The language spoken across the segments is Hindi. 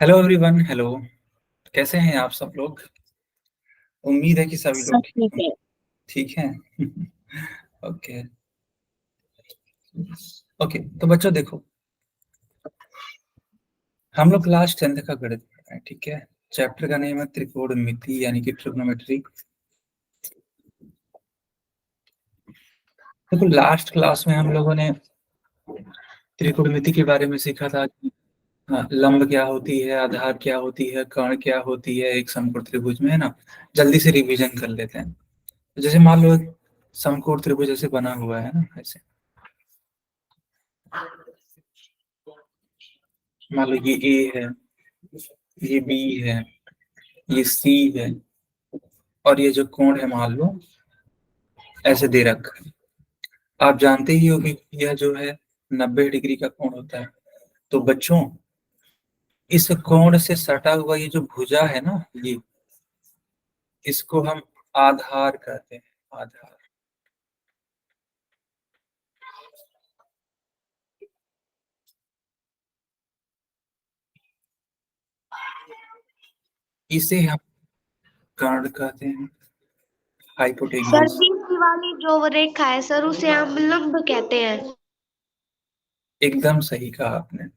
Hello everyone. हेलो, कैसे हैं आप सब लोग? उम्मीद है कि सभी सब लोग ठीक है। ठीक हैं। ओके। ओके, तो बच्चों देखो, हम लोग क्लास 10th का गणित पढ़ रहे हैं, ठीक है। चैप्टर का नेम है त्रिकोणमिति यानी कि ट्रिग्नोमेट्री। देखो, लास्ट क्लास में हम लोगों ने त्रिकोणमिति के बारे में सीखा था कि हाँ, लंब क्या होती है, आधार क्या होती है, कर्ण क्या होती है एक समकोण त्रिभुज में, है ना। जल्दी से रिवीजन कर लेते हैं। जैसे मान लो एक समकोण त्रिभुज ऐसे बना हुआ है ना, ऐसे। मान लो ये ए है, ये बी है, ये सी है, और ये जो कोण है मान लो ऐसे दे रखा है। आप जानते ही हो कि यह जो है 90 डिग्री का कोण होता है। तो बच्चों, इस कोण से सटा हुआ ये जो भुजा है ना, ये इसको हम आधार कहते हैं। आधार। इसे हम कर्ण कहते हैं, सर हाइपोटेन्यूज। तीसरी वाली जो रेखा है सर उसे हम लंब कहते हैं। एकदम सही कहा आपने।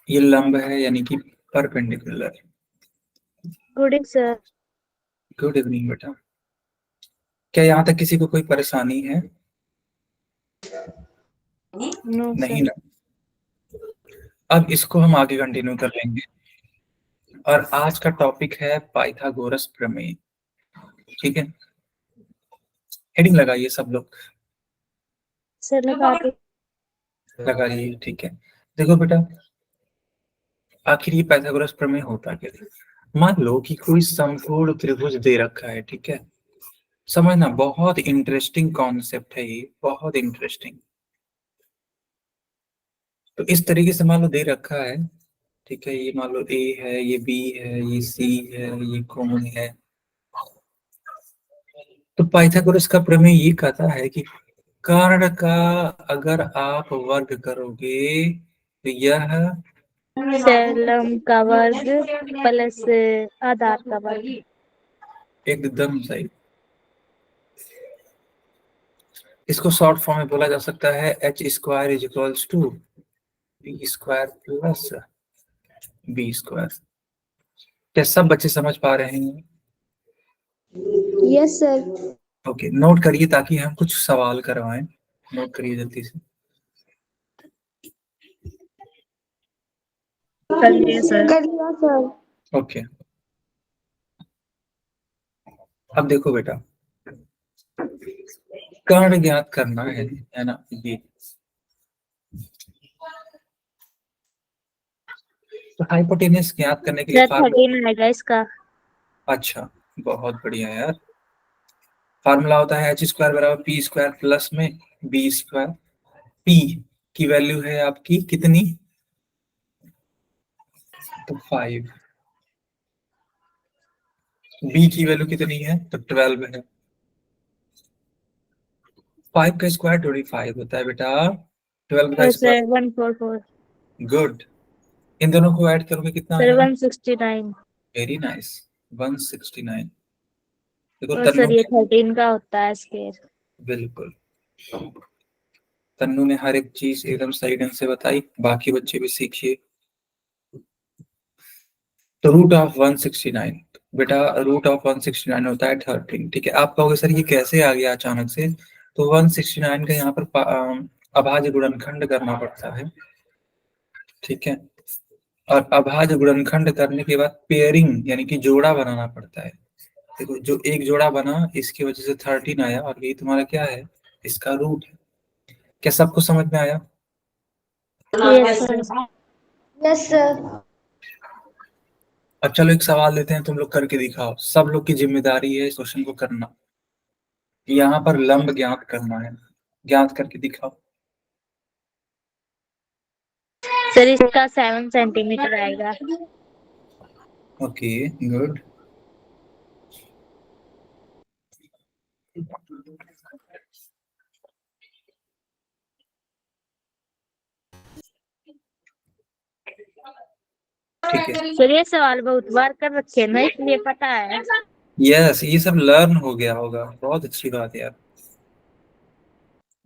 ये लंब है यानी कि perpendicular. Good sir. Good evening बेटा। क्या यहाँ तक किसी को कोई परेशानी है? नो नहीं सर। ना। अब इसको हम आगे कंटिन्यू कर लेंगे। और आज का टॉपिक है पाइथागोरस प्रमेय। ठीक है, हेडिंग लगाइए सब लोग। सर लगा के। लगाइए, ठीक है। देखो बेटा, आखिर ये पाइथागोरस प्रमेय होता क्या है? मान लो कि कोई समकोण त्रिभुज दे रखा है, ठीक है। समझना, बहुत इंटरेस्टिंग कॉन्सेप्ट है ये, बहुत इंटरेस्टिंग। तो इस तरीके से मान लो दे रखा है, ठीक है। ये मान लो ए है, ये बी है, ये सी है, ये कोण है। तो पाइथागोरस का प्रमेय ये कहता है कि कर्ण का अगर आप वर्ग करोगे तो यह सर लंब का वर्ग प्लस आधार का वर्ग। एकदम सही। इसको शॉर्ट फॉर्म में बोला जा सकता है H square is equals to B square plus B square. क्या सब बच्चे समझ पा रहे हैं? Yes sir. ओके, नोट करिए ताकि हम कुछ सवाल करवाएं। नोट करिए जल्दी से। कर लिया सर। कर लिया सर। ओके, अब देखो बेटा, कर्ण ज्ञात करना है ना ये। तो हाइपोटेनस ज्ञात करने के लिए सर फार्मूला। 13 आएगा इसका। अच्छा, बहुत बढ़िया यार। फार्मूला होता है एच स्क्वायर बराबर पी स्क्वायर प्लस में बी स्क्वायर। पी की वैल्यू है आपकी कितनी? तो 5। बी की वैल्यू कितनी है? तो 12 है। 5 का स्क्वायर 25 होता है बेटा। 12 का यस स्क्वायर। सर 144। गुड। इन दोनों को ऐड करोगे कितना सर आएगा? 169। Very nice, 169। देखो और तन्नू सर ये ने 13 का होता है स्केयर। बिल्कुल, तन्नू ने हर एक चीज एकदम सही ढंग से बताई, बाकी बच्चे भी सीखिए। तो रूट ऑफ 169 बेटा, रूट ऑफ 169 होता है 13। ठीक है, आप कहोगे सर ये कैसे आ गया अचानक से? तो 169 का यहाँ पर अभाज्य गुणनखंड करना पड़ता है, ठीक है। और अभाज्य गुणनखंड करने के बाद पेयरिंग यानी कि जोड़ा बनाना पड़ता है। देखो, जो एक जोड़ा बना इसकी वजह से 13 आया, और ये तुम्हारा क्या है? इसका रूट है। क्या सबको समझ में आया? Yes sir. Yes sir. अब चलो एक सवाल लेते हैं, तुम लोग करके दिखाओ। सब लोग की जिम्मेदारी है इस क्वेश्चन को करना। यहाँ पर लंब ज्ञात करना है, ज्ञात करके दिखाओ। सर इसका 7 सेंटीमीटर आएगा। Okay, good. ठीक है। सर ये सवाल बहुत बार कर रखे हैं ना, इसलिए पता है। यस, ये सब लर्न हो गया होगा, बहुत अच्छी बात है यार।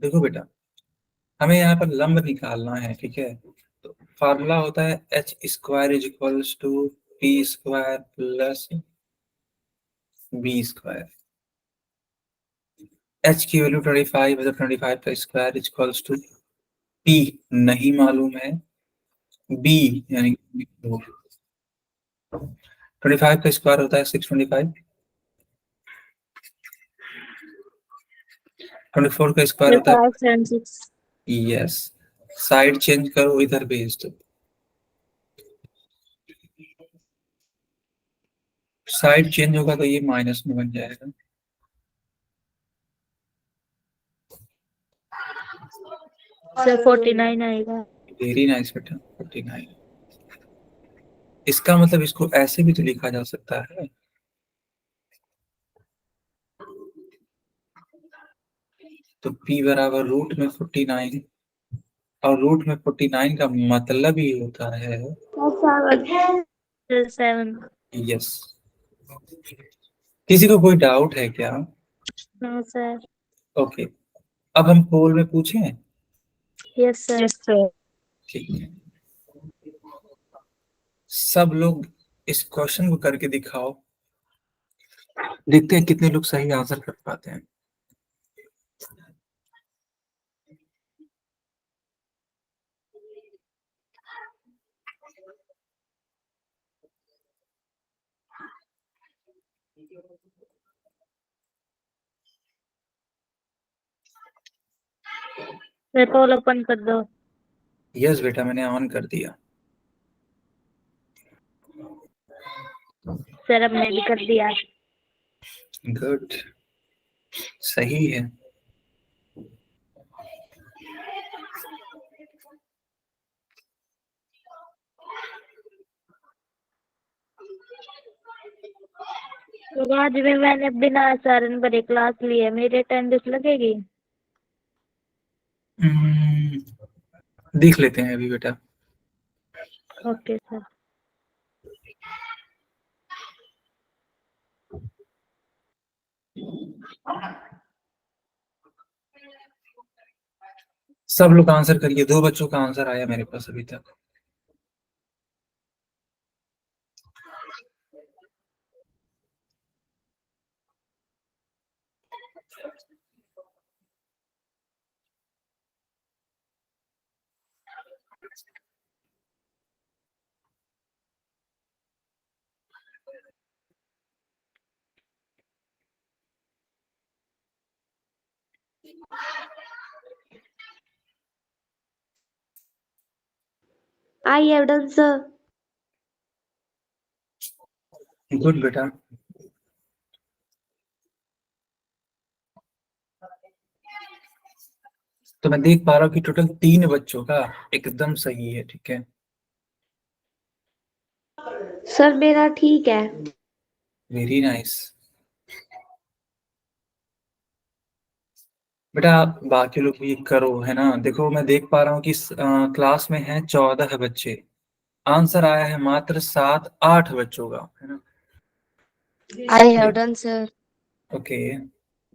देखो बेटा, हमें यहाँ पर लंब निकालना है, ठीक है। तो फार्मूला होता है H square is equals to P square plus B square. H की वैल्यू 25 है, तो 25 का square is equals to P नहीं मालूम है, बी यानी 25 का स्क्वायर होता है 625, 24 का स्क्वायर होता है 576। यस। साइड चेंज करो, इधर भेज दो। साइड चेंज होगा तो ये माइनस में बन जाएगा। सर 49 आएगा। वेरी नाइस बेटा, 49। इसका मतलब इसको ऐसे भी तो लिखा जा सकता है, तो p बराबर रूट में 49, और रूट में 49 का मतलब ही होता है 7। यस। किसी को कोई डाउट है क्या? No sir. ओके, अब हम पोल में पूछें। Yes sir. ठीक है, सब लोग इस क्वेश्चन को करके दिखाओ, देखते हैं कितने लोग सही आंसर कर पाते हैं। सर पोल ओपन कर दो। यस बेटा, मैंने ऑन कर दिया। सर हमने भी कर दिया। गुड, सही है। तो आज भी मैंने बिना आचरण भरे क्लास ली है, मेरी अटेंडेंस लगेगी? देख लेते हैं अभी बेटा। Okay sir. सब लोग आंसर करिए, 2 बच्चों का आंसर आया मेरे पास अभी तक। I have done sir. Good बेटा। तो मैं देख पा रहा हूँ कि टोटल 3 बच्चों का एकदम सही है, ठीक है। सर मेरा ठीक है। Very nice. बेटा आप बाकी लोग भी करो, है ना। देखो मैं देख पा रहा हूँ कि क्लास में है 14 बच्चे, आंसर आया है मात्र 7-8 बच्चों का, है ना। I have done sir. Okay,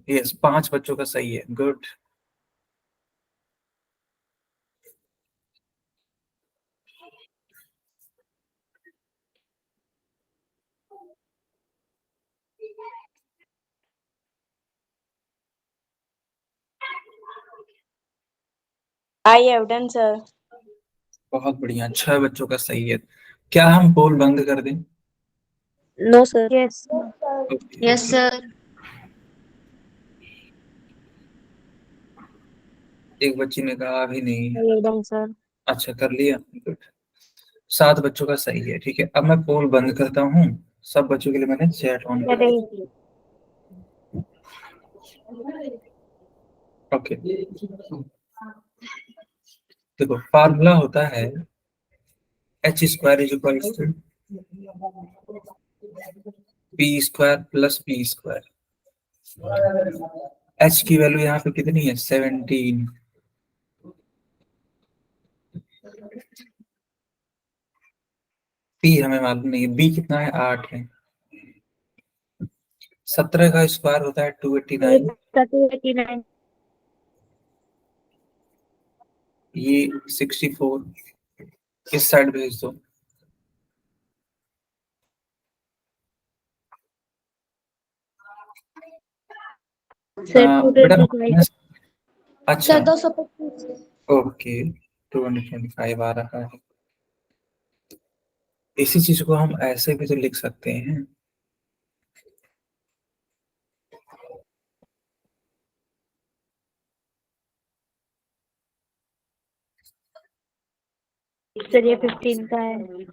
yes 5 बच्चों का सही है, good. I have done sir. बहुत बढ़िया, 6 बच्चों का सही है। क्या हम पोल बंद कर दें? No sir. Yes. Okay, Yes sir. एक बच्ची ने कहा अभी नहीं। I have done sir. अच्छा कर लिया, गुड। 7 बच्चों का सही है, ठीक है। अब मैं पोल बंद करता हूँ, सब बच्चों के लिए मैंने चैट ऑन कर दिया। अरे ओके, देखो फार्मूला होता है H square is equal to P square plus P square. H की वैल्यू यहाँ पे कितनी है? 17। टी हमें मालूम नहीं है। बी कितना है? 8 है। 17 का स्क्वायर होता है 289। 289। ये 64 इस साइड भेज दो। सर बेटा 225। अच्छा सर 225। ओके 225 आ रहा है। इसी चीज को हम ऐसे भी तो लिख सकते हैं। सर ये 15 का है।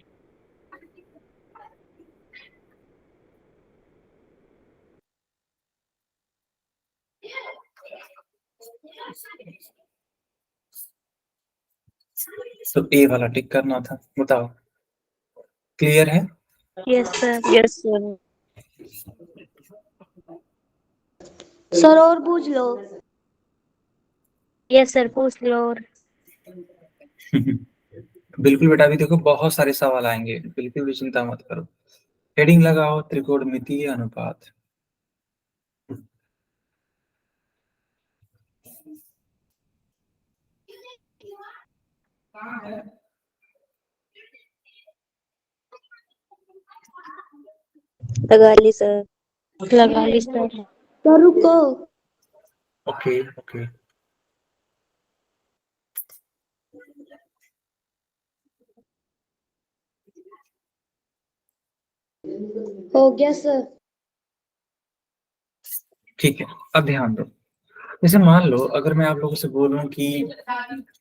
तो ए वाला टिक करना था। बताओ क्लियर है? Yes sir. Yes sir. Sir और पूछ लो। यस सर पूछ लो और। बिल्कुल बेटा, अभी देखो बहुत सारे सवाल आएंगे, बिल्कुल भी चिंता मत करो। हेडिंग लगाओ त्रिकोणमितीय अनुपात। लगा ली सर। लगा ली सर। तो रुको। Okay okay. हो गया सर। ठीक है, अब ध्यान दो। जैसे मान लो अगर मैं आप लोगों से बोलूं कि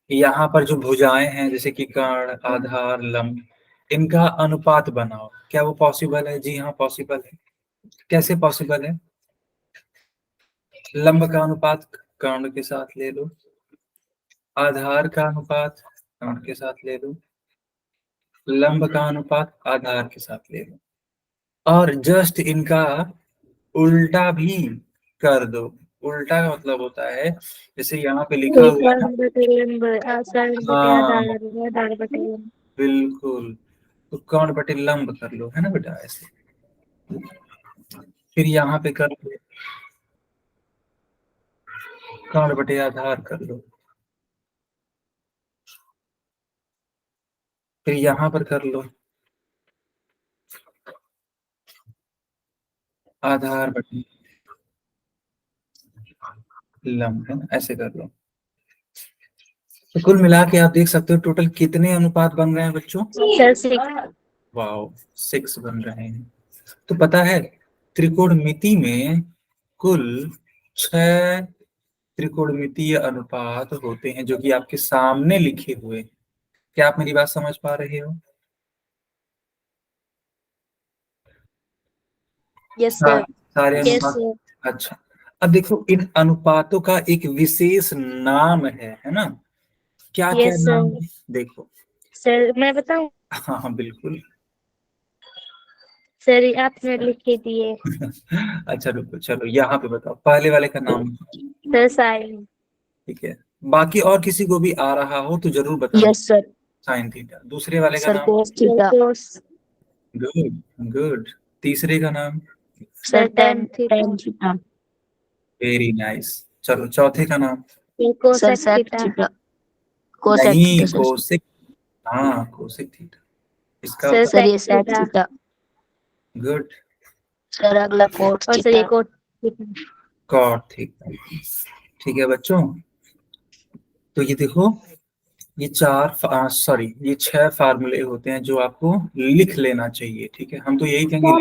यहाँ पर जो भुजाएं हैं जैसे कि कर्ण, आधार, लंब, इनका अनुपात बनाओ, क्या वो पॉसिबल है? जी हाँ पॉसिबल है। कैसे पॉसिबल है? लंब का अनुपात कर्ण के साथ ले लो, आधार का अनुपात कर्ण के साथ ले लो, लंब का अनुपात आधार के साथ ले लो, और जस्ट इनका उल्टा भी कर दो। उल्टा का मतलब होता है जैसे यहाँ पे लिखा हुआ है ना। कर्ण बटे लंब, कर्ण बटे हाँ आधार, आधार बटे लंब। बिल्कुल। तो कर्ण बटे लंब कर लो, है ना बेटा ऐसे। फिर यहाँ पे कर लो कर्ण बटे आधार कर लो। फिर यहाँ पर कर लो आधार बटे लंब, है ना, ऐसे कर लो। तो कुल मिला के आप देख सकते हो टोटल कितने अनुपात बन रहे हैं बच्चों? सर 6। वाओ 6 बन रहे हैं। तो पता है त्रिकोणमिति में कुल 6 त्रिकोणमितीय अनुपात होते हैं जो कि आपके सामने लिखे हुए हैं। क्या आप मेरी बात समझ पा रहे हो? Yes sir. सारे यस अनुपात। सर। अच्छा, अब देखो इन अनुपातों का एक विशेष नाम है ना? क्या क्या यस नाम सर। है देखो। सर मैं बताऊं? हाँ हाँ बिल्कुल। सर आपने लिख के दिए। अच्छा रुको, चलो यहाँ पे बताओ पहले वाले का नाम। Sir sine. ठीक है, बाकी और किसी को भी आ रहा हो तो जरूर बताना। Yes sir. Sine theta. दूसरे वाले का सर नाम? Cos theta. Cos. Good good. तीसरे का नाम? Sir tan theta. Very nice. चलो चौथे का नाम? Cosec theta. कोसेक नहीं थीटा सर। कोसेक। हाँ कोसेक थीटा। इसका सर सर ये sec sec theta. Theta. Good. Sir अगला कोट और सर ये theta. Cot theta. Cot theta. ठीक है बच्चों, तो ये देखो ये सॉरी ये 6 फार्मूले होते हैं जो आपको लिख लेना चाहिए। ठीक है, हम तो यही कहेंगे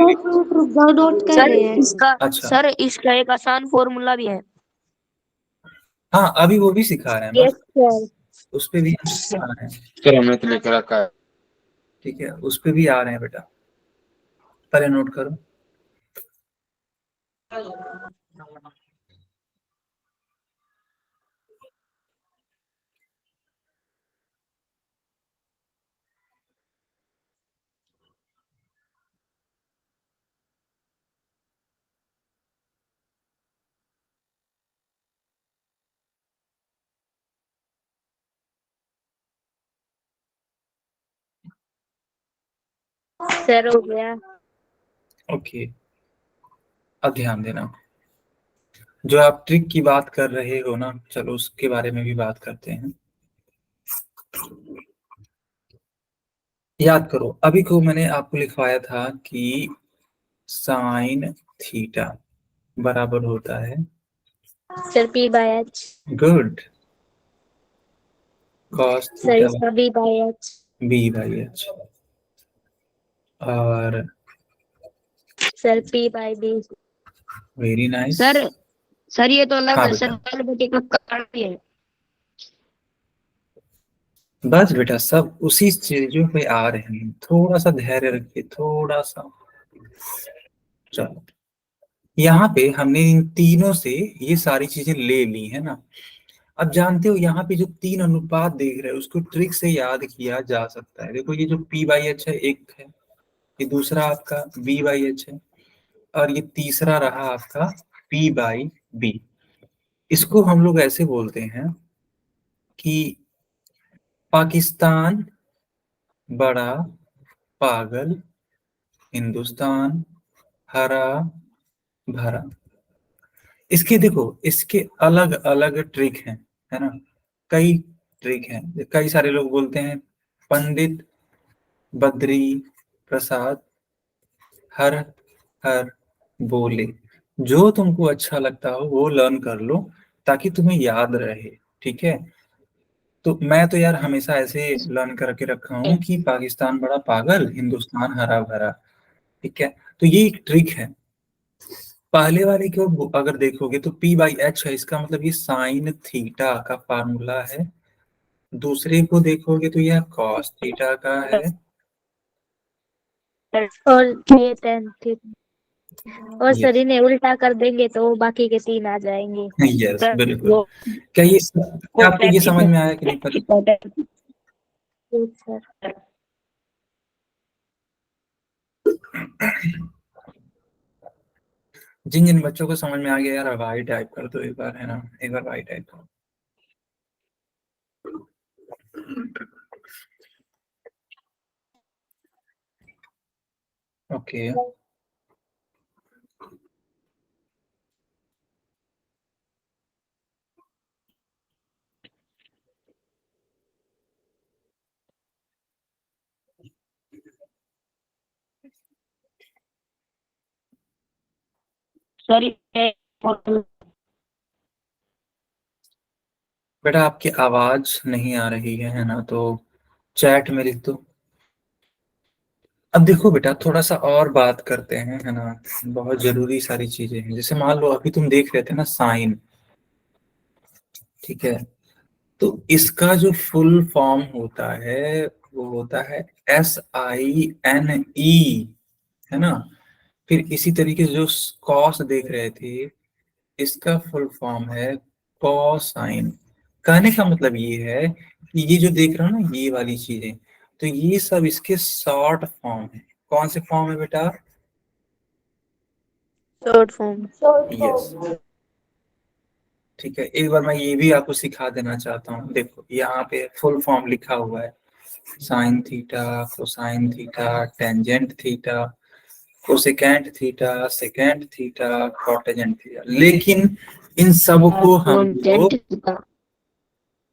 नोट कर सर रहे हैं। इसका अच्छा सर इसका एक आसान फॉर्मूला भी है। हाँ अभी वो भी सिखा रहे हैं बस। Yes sir. उस पे भी आ रहे हैं। सर हमने तो लेकर रखा है। ठीक है, उस पे भी आ रहे हैं बेटा, पहले नोट करो। सर हो गया। ओके, अब ध्यान देना, जो आप ट्रिक की बात कर रहे हो ना, चलो उसके बारे में भी बात करते हैं। याद करो, अभी को मैंने आपको लिखवाया था कि साइन थीटा बराबर होता है, sir P/H। Good, cos sir theta इसका B/H। B/H, और sir P/B। Very nice. Sir ये तो अलग हाँ है, बेटा, सर बेटे का कारण भी है। बस बेटा सब उसी चीजों पे आ रहे हैं, थोड़ा सा धैर्य रखिए, थोड़ा सा। चलो, यहाँ पे हमने इन तीनों से ये सारी चीजें ले ली है ना। अब जानते हो यहाँ पे जो तीन अनुपात देख रहे हो उसको ट्रिक से याद किया जा सकता है। देखो, ये जो P/H है एक है, ये दूसरा आपका B/H है, और ये तीसरा रहा आपका P/B। इसको हम लोग ऐसे बोलते हैं कि पाकिस्तान बड़ा पागल, हिंदुस्तान हरा भरा। इसके देखो, इसके अलग अलग ट्रिक हैं, है ना, कई ट्रिक हैं। कई सारे लोग बोलते हैं पंडित बद्री प्रसाद हर हर बोले। जो तुमको अच्छा लगता हो वो लर्न कर लो ताकि तुम्हें याद रहे, ठीक है। तो मैं तो यार हमेशा ऐसे लर्न करके रखा हूँ कि पाकिस्तान बड़ा पागल, हिंदुस्तान हरा भरा, ठीक है। तो ये एक ट्रिक है। पहले वाले को अगर देखोगे तो P/H है, इसका मतलब ये साइन थीटा का फार्मूला है। दूसरे को देखोगे तो यह कॉस थीटा का है। और ये 10 थी। और सर यस, इन्हें उल्टा कर देंगे तो बाकी के 3 आ जाएंगे। यस सर बिल्कुल। वो क्या आपको ये प्रैक्टिस समझ में आया कि नहीं पता? सर जिन जिन बच्चों को समझ में आ गया यार, वाई टाइप कर दो एक बार, है ना, एक बार वाई टाइप करो। ओके, सर ये बेटा आपकी आवाज नहीं आ रही है ना, तो चैट में लिख दो। अब देखो बेटा, थोड़ा सा और बात करते हैं, है ना, बहुत जरूरी सारी चीजें हैं। जैसे मान लो अभी तुम देख रहे थे ना साइन, ठीक है, तो इसका जो फुल फॉर्म होता है वो होता है SINE, है ना। फिर इसी तरीके से जो कॉस देख रहे थे, इसका फुल फॉर्म है कोसाइन। कहने का मतलब ये है कि ये जो देख रहे हो ना ये वाली चीजें, तो ये सब इसके शॉर्ट फॉर्म है। कौन से फॉर्म है बेटा? Short form. यस, ठीक है। एक बार मैं ये भी आपको सिखा देना चाहता हूँ। देखो यहाँ पे फुल फॉर्म लिखा हुआ है, sine theta, cosine theta, tangent theta, cosecant theta, secant theta, cotangent theta. लेकिन इन सब को हम लोग,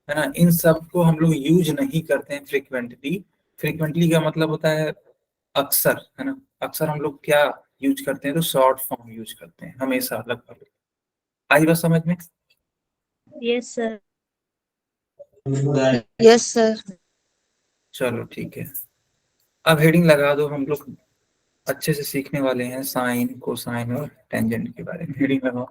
है ना, इन सब को हम लोग यूज नहीं करते हैं फ्रिक्वेंटली। फ्रिक्वेंटली का मतलब होता है अक्सर, है ना। अक्सर हम लोग क्या यूज करते हैं, तो शॉर्ट फॉर्म यूज करते हैं हमेशा, लगभग। आई बात समझ में? Yes sir. Yes sir. चलो ठीक है, अब हेडिंग लगा दो। हम लोग अच्छे से सीखने वाले हैं साइन, कोसाइन और टेंजेंट के बारे में। हेडिंग लगाओ।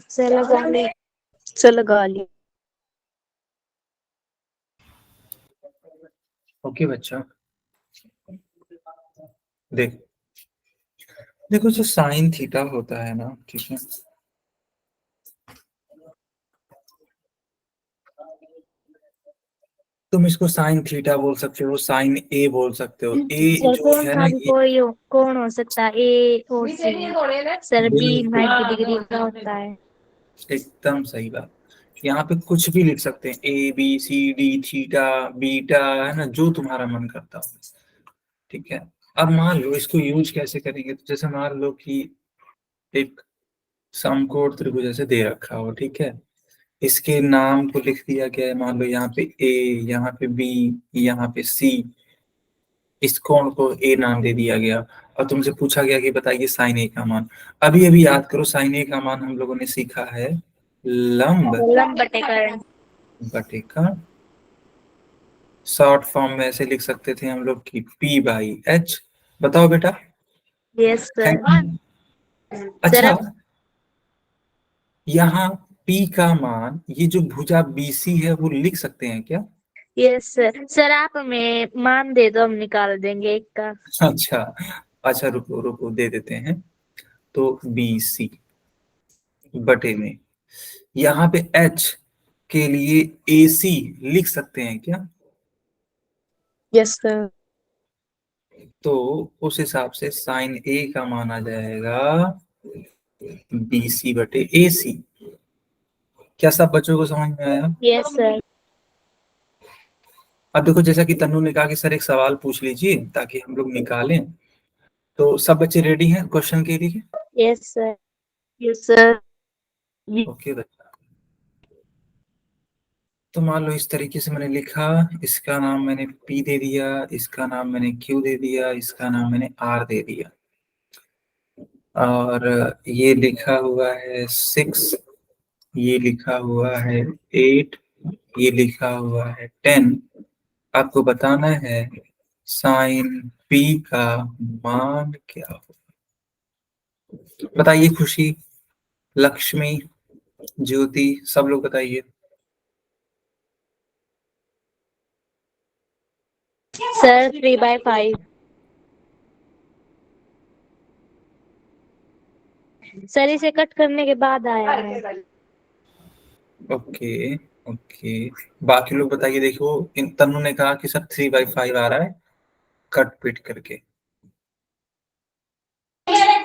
सर लगा ली। सर लगा ली। ओके बच्चा, देख देखो, जो साइन थीटा होता है ना, ठीक है, तुम इसको साइन थीटा बोल सकते हो, साइन ए बोल सकते हो। ए सर जो कौन है सा ना भी ये, कौन हो सकता है, A और C। सर B 90 डिग्री का होता है। एकदम सही बात। यहाँ पे कुछ भी लिख सकते हैं, A B C D theta beta, है ना, जो तुम्हारा मन करता हो। ठीक है। अब मान लो इसको यूज कैसे करेंगे, तो जैसे मान लो कि एक समकोण त्रिभुज जैसे दे रखा हो, ठीक है, इसके नाम को लिख दिया गया है, मान लो यहाँ पे ए, यहाँ पे बी, यहाँ पे सी, इस कोण को ए नाम दे दिया गया, और तुमसे पूछा गया कि बताइए साइन ए का मान। अभी अभी याद करो, साइन ए का मान हम लोगों ने सीखा है लंब लंब बटे कर्ण। बटे का, शॉर्ट फॉर्म में ऐसे लिख सकते थे हम लोग कि पी बाई एच। बताओ बेटा। यस है सर। कि नहीं? अच्छा, अब यहाँ P का मान, ये जो भुजा BC है वो लिख सकते हैं क्या? Yes sir. सर आप हमें मान दे दो, हम निकाल देंगे एक का। अच्छा, अच्छा, रुको रुको, दे देते हैं। तो BC बटे में, यहाँ पे H के लिए AC लिख सकते हैं क्या? Yes sir. तो उस हिसाब से साइन A का मान आ जाएगा BC बटे AC। क्या सब बच्चों को समझ में आया? Yes sir. अब देखो, जैसा कि तन्नू ने कहा कि सर एक सवाल पूछ लीजिए ताकि हम लोग निकालें, तो सब बच्चे रेडी हैं क्वेश्चन के लिए? Yes sir. Yes sir. Okay बच्चा, तो मान लो इस तरीके से मैंने लिखा, इसका नाम मैंने P दे दिया, इसका नाम मैंने Q दे दिया, इसका नाम मैंने R दे दिया, और ये लिखा हुआ है 6, ये लिखा हुआ है 8, ये लिखा हुआ है 10। आपको बताना है साइन P का मान क्या हो। बताइए, खुशी, लक्ष्मी, ज्योति, सब लोग बताइए। सर 3/5। सर इसे कट करने के बाद आया है। ओके, ओके, बाकी लोग बताइए। देखो, इन तन्नू ने कहा कि सर 3/5 आ रहा है कट पिट करके।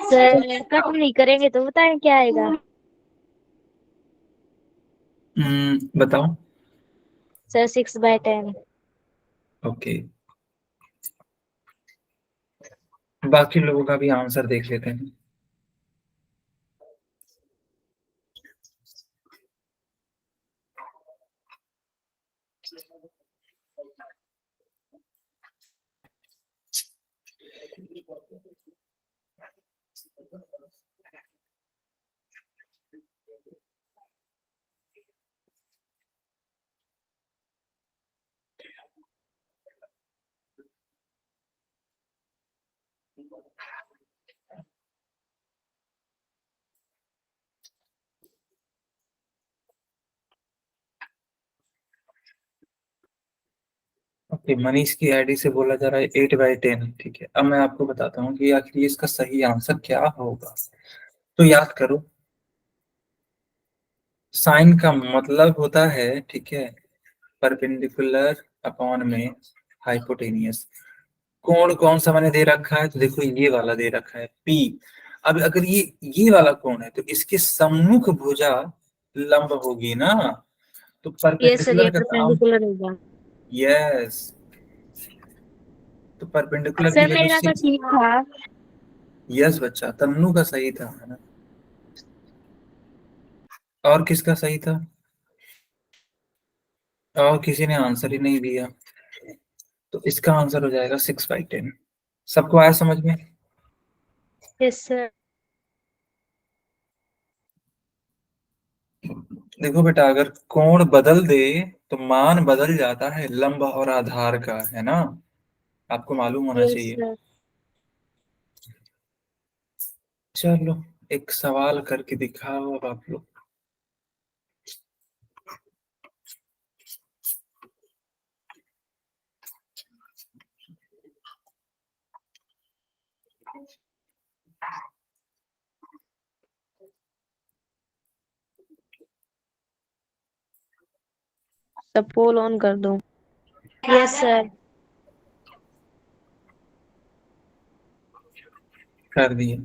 सर कट नहीं करेंगे तो बताएं क्या आएगा। बताओ। सर 6/10। ओके, बाकी लोगों का भी आंसर देख लेते हैं। ओके, मनीष की आईडी से बोला जा रहा है 8/10। ठीक है, अब मैं आपको बताता हूँ कि आखिर इसका सही आंसर क्या होगा। तो याद करो, साइन का मतलब होता है, ठीक है, परपेंडिकुलर अपॉन में हाइपोटेनियस। कोण कौन सा मैंने दे रखा है, तो देखो ये वाला दे रखा है P। अब अगर ये वाला कोण है तो इसके सम्मुख भुजा लंब होगी ना, तो यस सर, ये परपेंडिकुलर का काम। परपेंडिकुलर होगा। यस, तो परपेंडिकुलर की सर वैल्यू मेरा तो 6। ठीक था। यस बच्चा, तन्नू का सही था, है ना? और किसका सही था? और किसी ने आंसर ही नहीं दिया, तो इसका आंसर हो जाएगा 6/10। सबको आया समझ में? Yes sir. देखो बेटा, अगर कोण बदल दे तो मान बदल जाता है लंब और आधार का, है ना? आपको मालूम होना यस चाहिए। सर। चलो, एक सवाल करके दिखाओ अब आप लोग। सब पोल ऑन कर दो। Yes sir. कर दिए।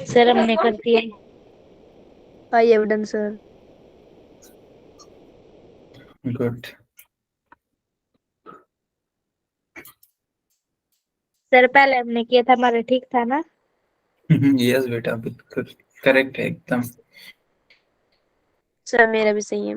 सर हमने कर दिया। I have done, sir. Good. Sir पहले हमने किया था, हमारा ठीक था ना? यस बेटा, बिल्कुल करेक्ट है एकदम। सर मेरा भी सही है।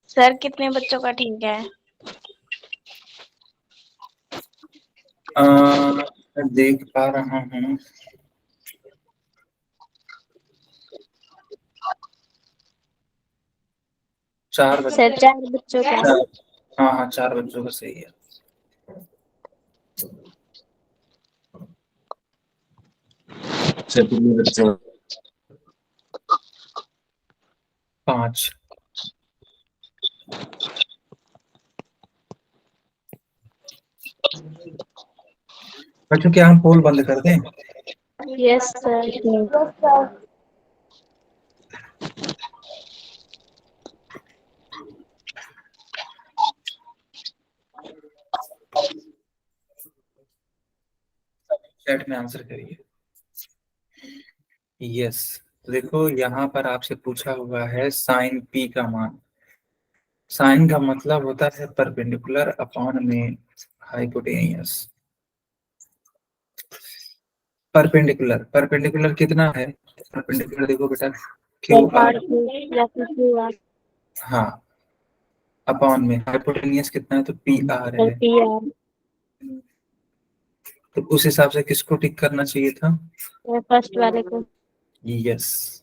सर कितने बच्चों का ठीक है? देख पा रहा हूँ। 4 बच्चे। सर 4 बच्चों का। हाँ हाँ, 4 बच्चों का सही है। कितने बच्चे? 5। बच्चों क्या हम पोल बंद कर दें? Yes sir. चैट में आंसर करिए। यस। देखो यहाँ पर आपसे पूछा हुआ है साइन पी का मान। साइन का मतलब होता है परपेंडिकुलर अपॉन में हाइपोटेनियस। परपेंडिकुलर, परपेंडिकुलर कितना है? परपेंडिकुलर देखो बेटा, क्यू आर। हाँ, अपॉन में हाइपोटेनियस कितना है तो पी आर है। तो उस हिसाब से किसको टिक करना चाहिए था? फर्स्ट वाले को। यस।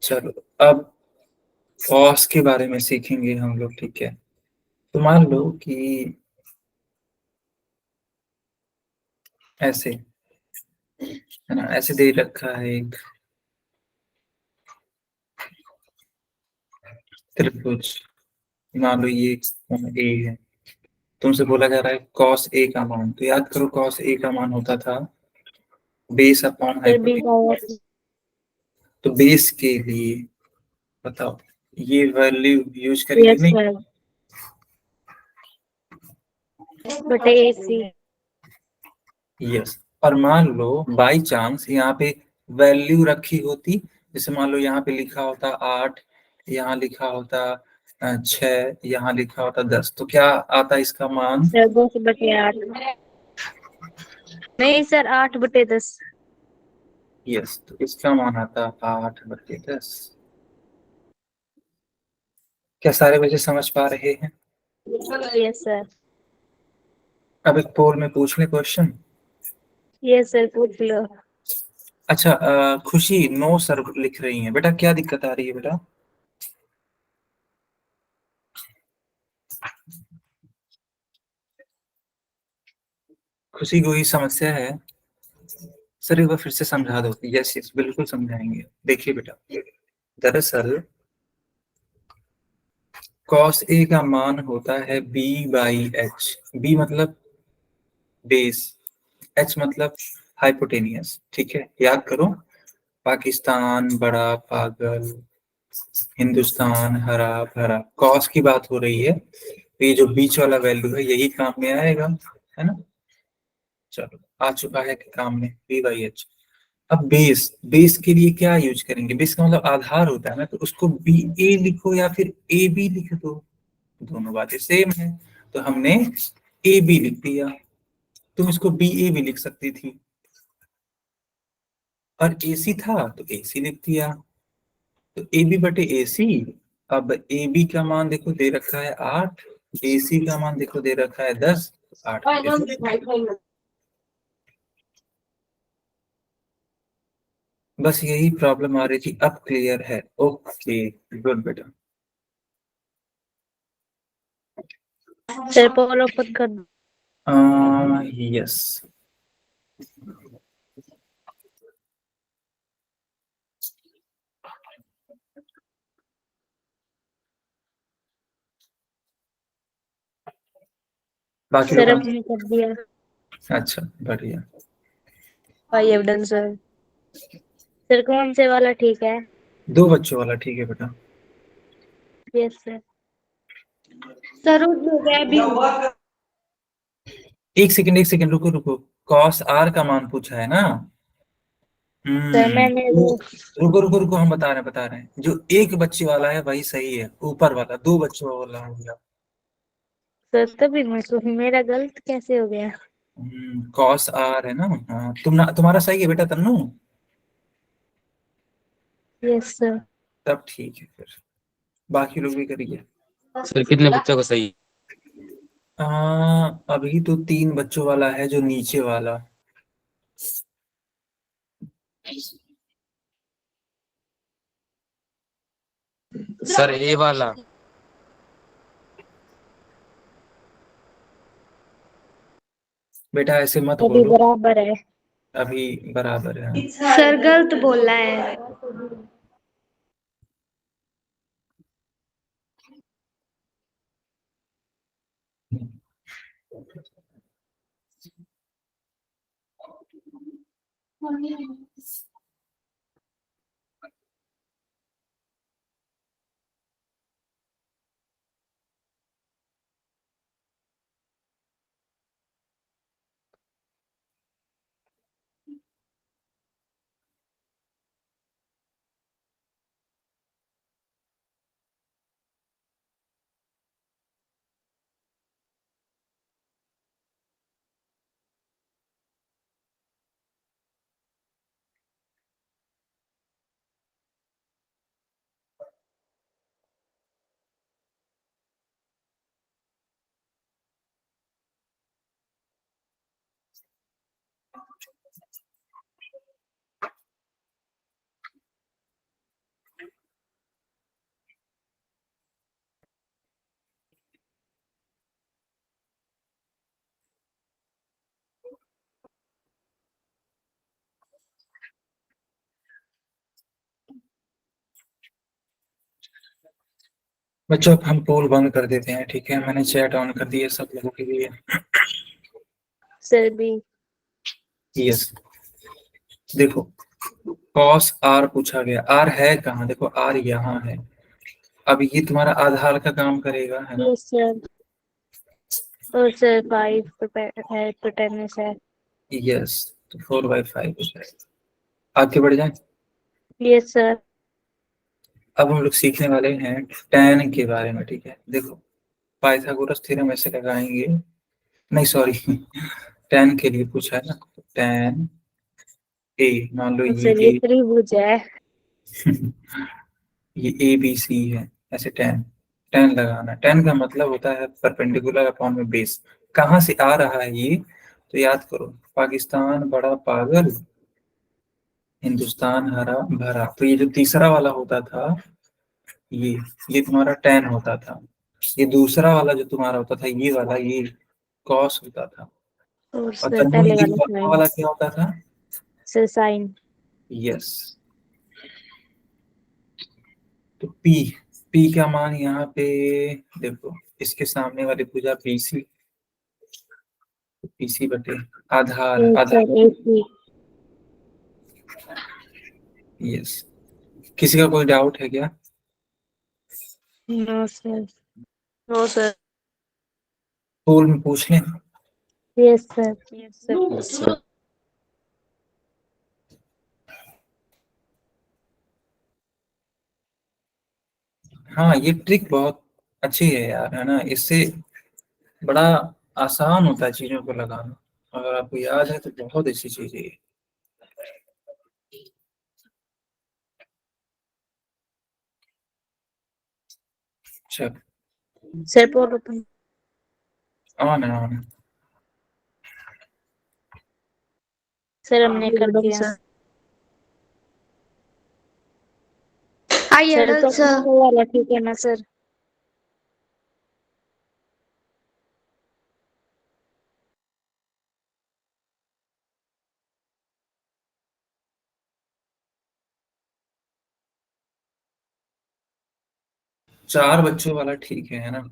चलो अब कॉस के बारे में सीखेंगे हम लोग, ठीक है? तो मान लो कि ऐसे है ना, ऐसे दे रखा है एक त्रिभुज। मान लो ये ए है, तुमसे बोला जा रहा है कॉस ए का मान। तो याद करो कॉस ए का मान होता था बेस अपॉन हाइपोटेन्यूज। तो बेस के लिए बताओ ये वैल्यू यूज करेंगे यस नहीं? सर। बटे AC। यस। और मान लो बाई चांस यहाँ पे वैल्यू रखी होती, जैसे मान लो यहाँ पे लिखा होता 8, यहाँ लिखा होता 6, यहाँ लिखा होता 10, तो क्या आता इसका मान? सर 10/8। नहीं सर 8/10। यस, तो इसका मान आता 8/10। क्या सारे बच्चे समझ पा रहे हैं? Yes sir. अब एक पोल में पूछ ले क्वेश्चन। यस सर पूछ लो। अच्छा, खुशी नो सर लिख रही है बेटा, क्या दिक्कत आ रही है बेटा? खुशी को ही समस्या है? सर एक बार फिर से समझा दो। यस यस बिल्कुल समझाएंगे। देखिए बेटा, दरअसल cos A का मान होता है B/H। B मतलब बेस, H मतलब हाइपोटेनियस, ठीक है? याद करो, पाकिस्तान बड़ा पागल, हिंदुस्तान हरा भरा, कॉस की बात हो रही है, तो ये जो बीच वाला वैल्यू है यही काम में आएगा, है ना? चलो आ चुका है कि काम में B/H। अब बेस, बेस के लिए क्या यूज करेंगे? बेस का मतलब आधार होता है ना, तो उसको BA लिखो या फिर AB लिख दो, दोनों बातें सेम है। तो हमने AB लिख दिया, तुम इसको BA भी लिख सकती थी, और AC था तो AC लिख दिया, तो AB/AC। अब AB का मान देखो दे रखा है 8, AC का मान देखो दे रखा है 10, 8 बस यही प्रॉब्लम आ रही थी, अब क्लियर है। ओके, गुड बेटा। सर पोल ओपन कर दो। यस। बाकी सर लोग। अपने कर दिया। अच्छा, बढ़िया। I have done, sir. Sir कौन से वाला ठीक है? 2 बच्चों वाला ठीक है बेटा। Yes sir. सर हो गया अभी। एक सेकंड, एक सेकंड, रुको रुको। कॉस आर का मान पूछा है ना? सर मैंने तो वो रुको रुको रुको, हम बता रहे हैं। जो एक बच्चे वाला है वही सही है, ऊपर वाला 2 बच्चों वाला हो गया। सर तभी मैं तो मेरा गलत कैसे हो गया? कॉस आर है ना? हाँ, तुम्हारा सही है बेटा तन्नू। Yes sir. तब ठीक है फिर, बाकी लोग भी करिए। सर कितने बच्चों को सही? अभी तो 3 बच्चों वाला है, जो नीचे वाला। सर ए वाला। बेटा ऐसे मत अभी बोलो। बराबर है। अभी बराबर है। सर गलत बोल रहा है। बच्चों अब हम पोल बंद कर देते हैं, ठीक है? मैंने चैट ऑन कर दिया सब लोगों के लिए। सर भी। यस। देखो, कॉस आर पूछा गया, आर है कहाँ? देखो आर यहाँ है। अब ये तुम्हारा आधार का काम करेगा, है ना? Yes sir. और सर 5 है तो 10 है। यस। तो 4/5 हो जाएगा। आगे बढ़ जाए। Yes sir. अब हम लोग सीखने वाले हैं tan के बारे में, ठीक है? देखो, पाइथागोरस थ्योरम ऐसे लगाएंगे। नहीं सॉरी, tan के लिए पूछा है ना, तो tan ए, मान लो ये सर ये ए। त्रिभुज है। ये ए बी सी है, ऐसे tan लगाना। tan का मतलब होता है परपेंडिकुलर अपॉन में बेस। कहाँ से आ रहा है ये? तो याद करो, पाकिस्तान बड़ा पागल, हिंदुस्तान हरा भरा। तो ये जो तीसरा वाला होता था, ये ये तुम्हारा tan होता था। ये दूसरा वाला जो तुम्हारा होता था, ये वाला, ये cos होता था। और और सर तन्मय पहले ये वाला पापा साइन। वाला क्या होता था? Sir sine. यस। तो पी का मान यहाँ पे देखो, इसके सामने वाली भुजा पीसी, पीसी बटे आधार, यस आधार। Sir AC। यस। किसी का कोई डाउट है क्या? No sir. No, sir. Poll में पूछ लें। Yes sir. Yes, sir. Yes, sir. हाँ, ये ट्रिक बहुत अच्छी है यार, है ना? इससे बड़ा आसान होता है चीजों को लगाना। अगर आपको याद है तो बहुत अच्छी चीज है ये। चल, सर पोल ओपन। ऑन है, ऑन है। सर हमने कर Done, दिया। sir. सर तो वो वाला ठीक है ना सर? चार बच्चों वाला ठीक है ना?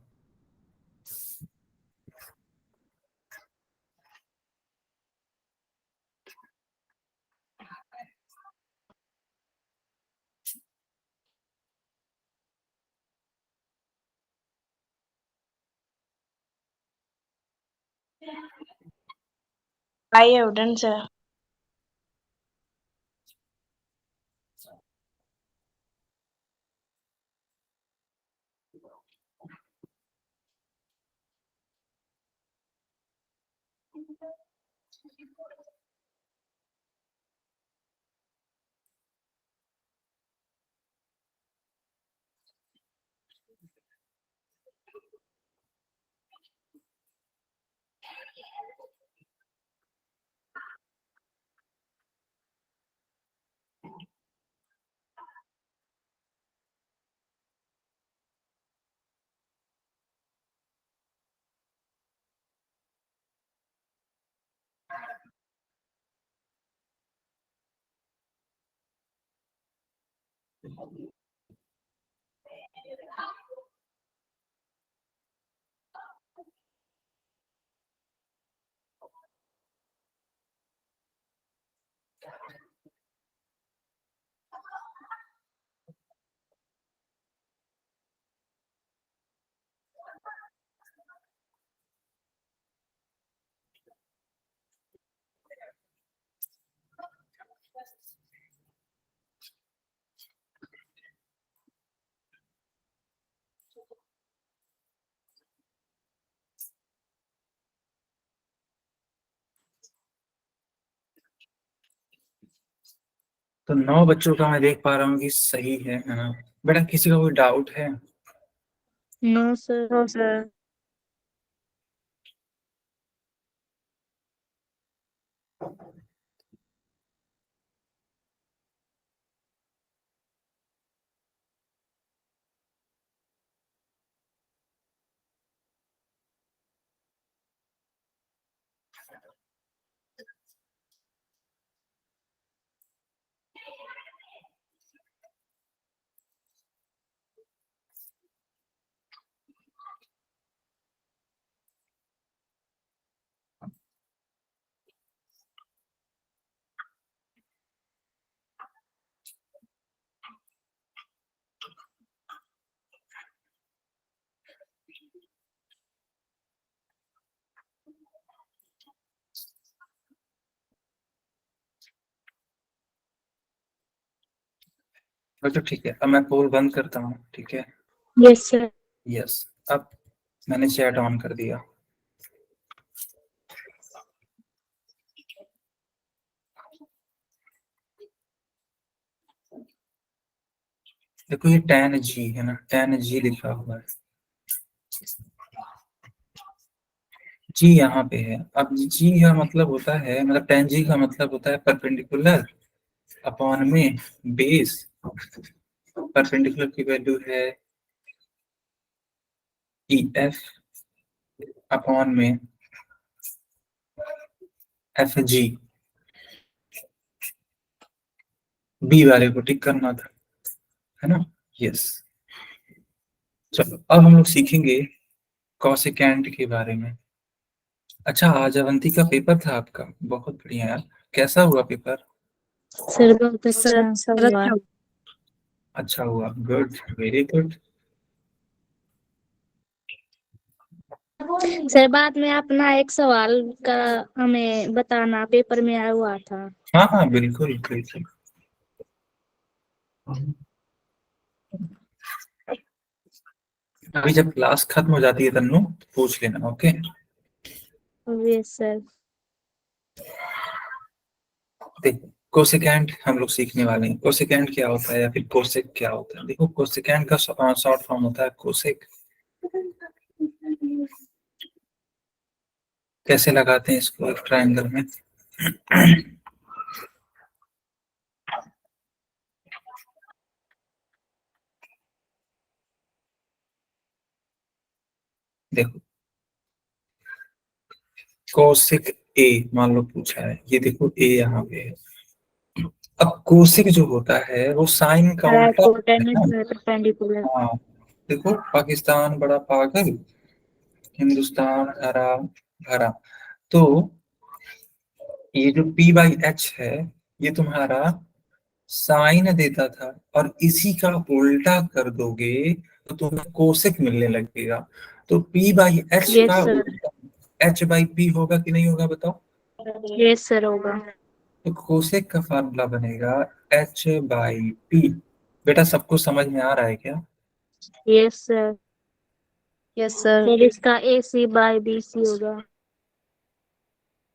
आई एविडेंस है। तो 9 बच्चों का मैं देख पा रहा हूँ कि सही है ना? बेटा किसी का कोई डाउट है? No sir. No sir. तो ठीक है, अब मैं पोल बंद करता हूँ, ठीक है? Yes sir. यस, अब मैंने चैट ऑन कर दिया। देखो ये tan g है ना, tan g लिखा हुआ है, जी यहाँ पे है। अब जी का मतलब होता है, मतलब tan g का मतलब होता है परपेंडिकुलर अपॉन में बेस। परपेंडिकुलर की वैल्यू है ई एफ अपॉन में एफ जी। बी वाले को टिक करना था, है ना? यस। चलो अब हम लोग सीखेंगे कॉसेकेंट के बारे में। अच्छा, आज अवंती का पेपर था आपका, बहुत बढ़िया यार। कैसा हुआ पेपर? सर बहुत सर अच्छा सा सर हुआ। अच्छा। अच्छा हुआ, गुड, वेरी गुड। सर बाद में अपना एक सवाल का हमें बताना, पेपर में आया हुआ था। हाँ हाँ बिल्कुल बिल्कुल। अभी जब क्लास खत्म हो जाती है तन्नू, तो पूछ लेना, ओके? Yes sir. देख, कोसेकेंट हम लोग सीखने वाले हैं। कोसेकेंट क्या होता है या फिर कोसेक क्या होता है? देखो कोसेकेंट का शॉर्ट फॉर्म होता है कोसेक। कैसे लगाते हैं इसको एक ट्रायंगल में? देखो कोसेक ए मान लो पूछा है, ये देखो ए यहाँ पे है। अब कोसेक जो होता है वो साइन का उल्टा होता है ना। परपेंडिकुलर। हाँ देखो, पाकिस्तान बड़ा पागल, हिंदुस्तान हरा भरा। तो ये जो पी बाई एच है, ये तुम्हारा साइन देता था, और इसी का उल्टा कर दोगे तो तुम्हें कोसेक मिलने लगेगा। तो पी बाई एच यस का सर। उल्टा एच बाई पी होगा कि नहीं होगा बताओ। यस सर होगा। तो कोसेक का फार्मूला बनेगा एच बाई पी। बेटा सबको समझ में आ रहा है क्या? Yes sir. Yes sir. फिर इसका ए सी बाय बी सी होगा।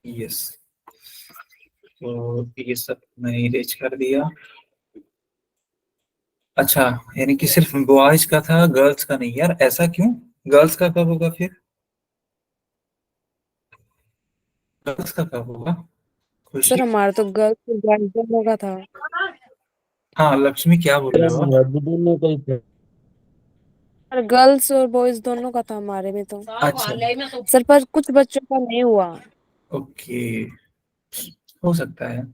यस। तो ये सब मैंने इरेज कर दिया। अच्छा, यानी कि सिर्फ बॉयज का था, गर्ल्स का नहीं। यार ऐसा क्यों? गर्ल्स का कब होगा फिर? गर्ल्स का कब होगा? खुशी। सर हमारा तो गर्ल्स बॉयज दोनों का था। हाँ लक्ष्मी, क्या बोल रहे हो आप? दोनों का ही था। सर गर्ल्स और बॉयज दोनों का था हमारे में तो। अच्छा सर पर कुछ बच्चों का नहीं हुआ। ओके, हो सकता है।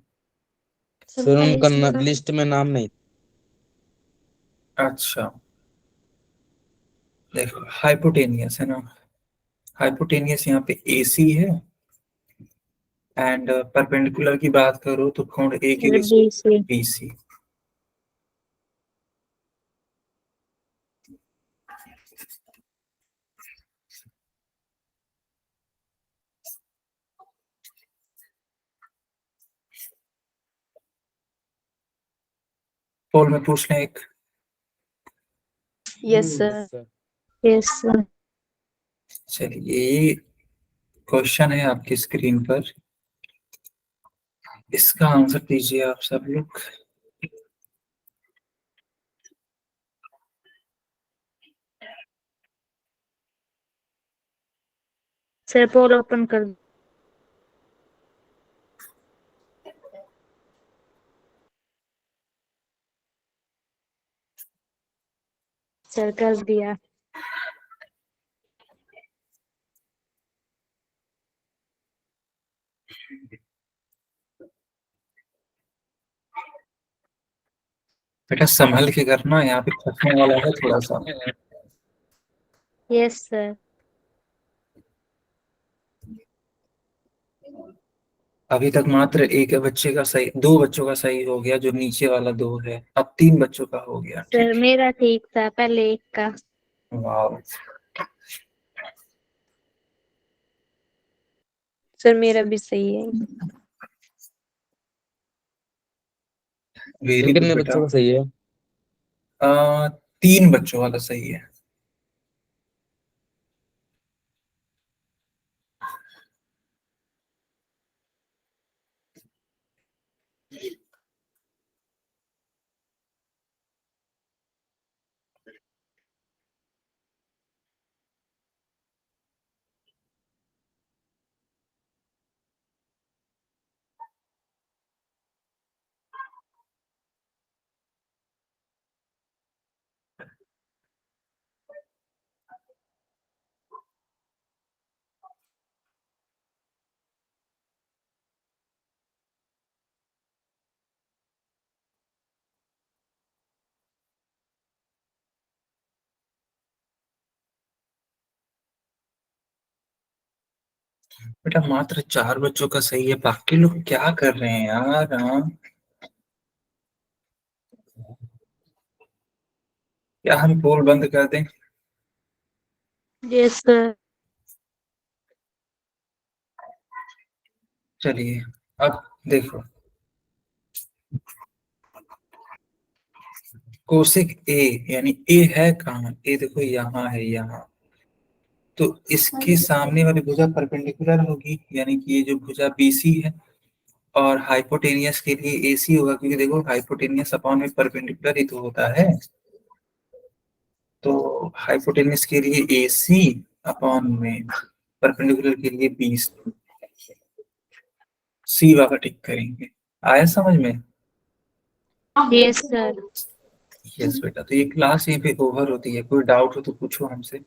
सर उनका लिस्ट में नाम नहीं। अच्छा देखो, हाइपोटेनियस है ना, हाइपोटेनियस यहाँ पे एसी है। एंड परपेंडिकुलर की बात करो तो कोण ए की बी सी। बीसी। पोल में पूछ लें एक। Yes sir. Yes sir. चलिए, ये क्वेश्चन है आपकी स्क्रीन पर, इसका आंसर दीजिए आप सब लोग। सर पोल ओपन कर। सर कर दिया। बेटा संभल के करना, यहाँ पे फंसने वाला है थोड़ा सा। Yes sir. अभी तक मात्र एक बच्चे का सही, दो बच्चों का सही हो गया, जो नीचे वाला दो है। अब तीन बच्चों का हो गया। सर ठीक मेरा ठीक था पहले एक का। है, वाह, सर मेरा भी सही है। वेरी सर गुड कितने बेटा। बच्चों का सही है? तीन बच्चों वाला सही है। बेटा मात्र चार बच्चों का सही है, बाकी लोग क्या कर रहे हैं यार? हाँ, क्या हम पोल बंद कर दें? Yes sir. चलिए अब देखो, कोसेक ए, यानी ए है कहाँ? ए देखो यहाँ है, यहाँ। तो इसके सामने वाली भुजा परपेंडिकुलर होगी, यानी कि ये जो भुजा बीसी है। और हाइपोटेनियस के लिए एसी होगा, क्योंकि देखो हाइपोटेनियस अपॉन में परपेंडिकुलर ही तो होता है। तो हाइपोटेनियस के लिए एसी अपॉन में परपेंडिकुलर के लिए 20। सी वाला टिक करेंगे। आया समझ में? Yes sir. यस बेटा। तो ये क्लास यहीं पे ओवर होती है, कोई डाउट हो तो पूछो हमसे।